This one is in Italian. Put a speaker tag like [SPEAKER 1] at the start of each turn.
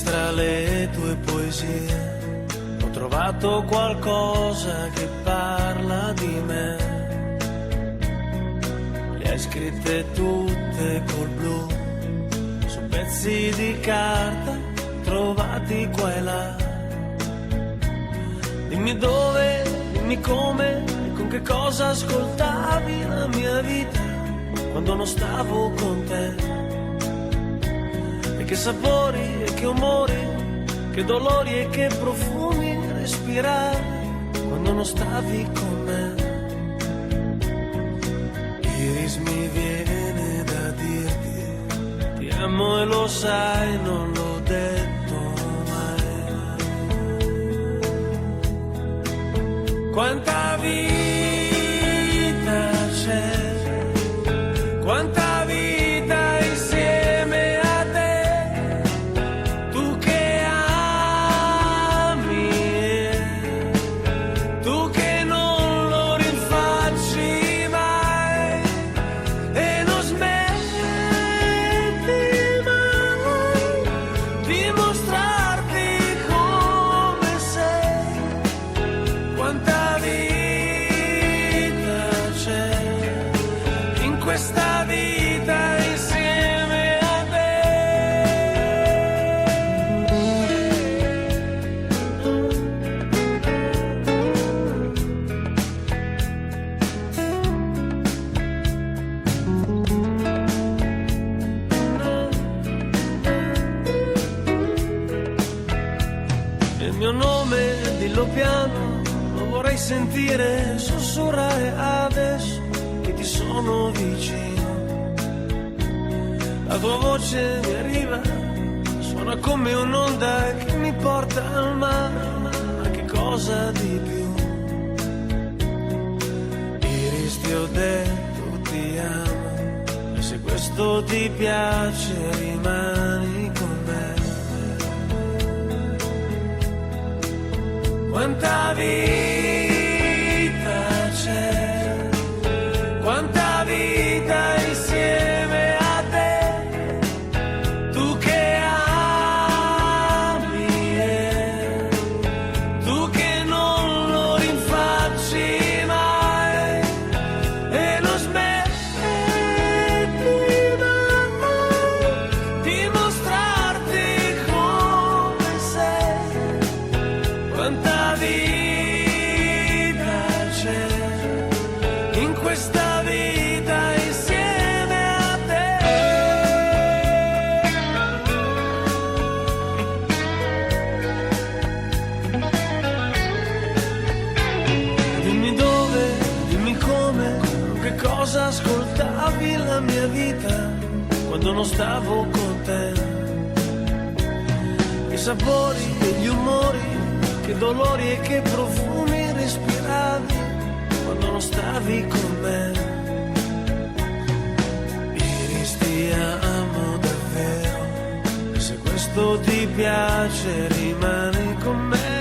[SPEAKER 1] tra le tue poesie ho trovato qualcosa che parla di me. Le hai scritte tutte col blu su pezzi di carta trovati qua e là. Dimmi dove, dimmi come e con che cosa ascoltavi la mia vita quando non stavo con te. E che sapori e che umori, che dolori e che profumi respiravi quando non stavi con me. Iris, mi viene da dirti ti amo e lo sai, non l'ho detto mai. Quanta vita c'è, quanta vita insieme a te, tu che ami e tu che non lo rinfacci mai e non smetti mai di mostrarti come sei. Quanta vita c'è in questa vita insieme a te. Il mio nome, dillo piano, lo vorrei sentire sussurrare adesso che ti sono vicino. La tua voce mi arriva, suona come un'onda che mi porta al mare, ma che cosa di più? Iris, ti ho detto ti amo, e se questo ti piace rimani con me. Quanta vita c'è, quanta vita insieme a te, tu che ami e tu che non lo rinfacci mai e non smetti mai di mostrarti come sei. Quanta vita c'è in questa vita insieme a te. Dimmi dove, dimmi come, con che cosa ascoltavi la mia vita quando non stavo con te. I sapori e gli umori, che dolori e che profumi respiravi quando non stavi con me. Iris, ti amo davvero, e se questo ti piace rimani con me.